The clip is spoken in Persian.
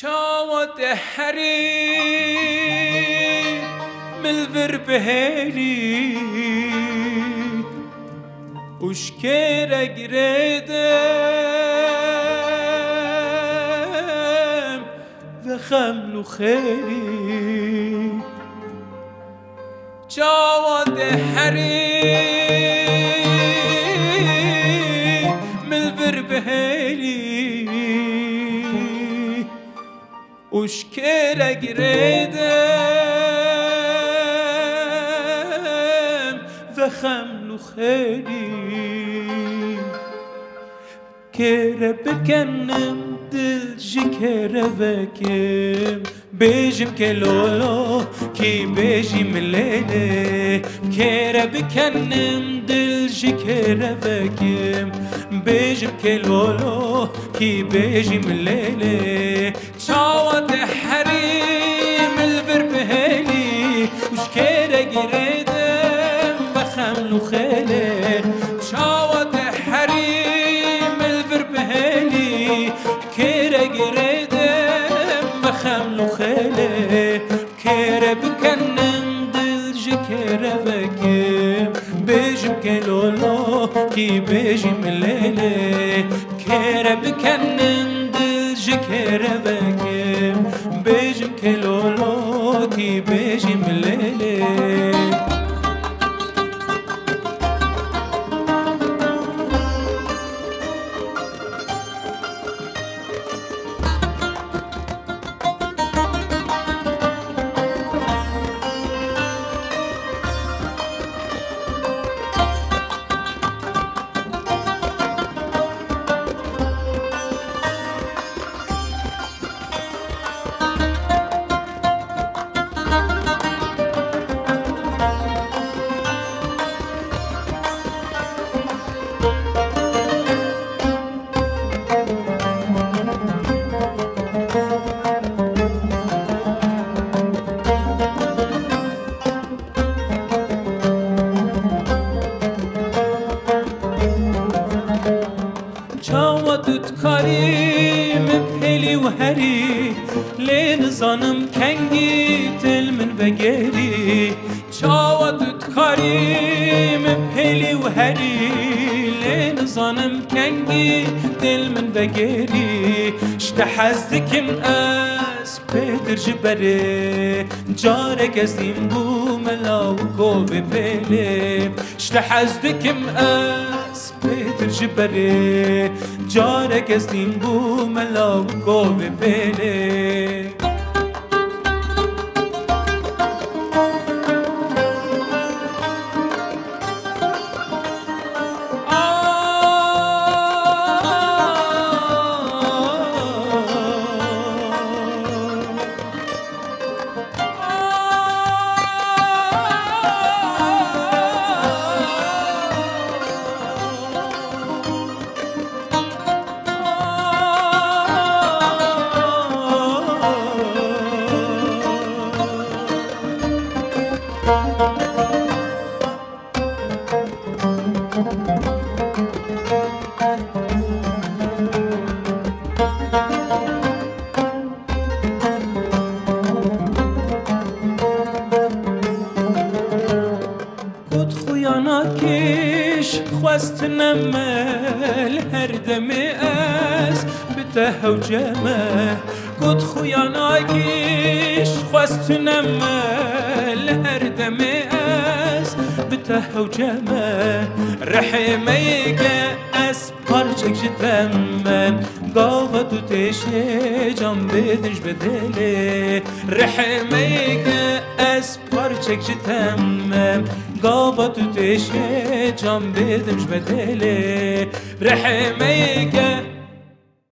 چاوت حری ملور بهلی اشکر گردم و خملو خیلی چاوت حری ملور بهلی اشکر گردم و خملو خیلی کره بکنم دل جکره وکم بیجم که لولو کی بیجیم لیله کره بکنم دل جکره وکم بیجم که لولو کی بیجیم لیله چاوت حریم البر بهلی وش کره گردم و خملو خیله چاوت حریم البر بهلی کره گردم و خملو خیله کره بکنم دل جکره وکم بیجم که لولو کی بیجیم لیله کره بکنم دل جکره وکم بیجم که لولو کی بیجیم لیله چاوت کاریم پلی و هری لین زانم کنگی تل من وگری چاوت کاریم پلی و هری لین زانم کنگی تل من وگری اشتحزدکم از پیدر جبره جارك ازدیم بو ملاو گوه بله اشتحزدکم از پیدر جبره جارك ازدیم بو ملاو گوه بله کش خواست نمل هر دمی از بته و جمه گد خویانا کش خواست نمل هر دمی از بته و جمه رحمه از پارچک جتم من گاوه تو تشه جام بدنش بدله رحمه از پارچک جتم من گاوه تو تشه جام بدنش بدله رحمه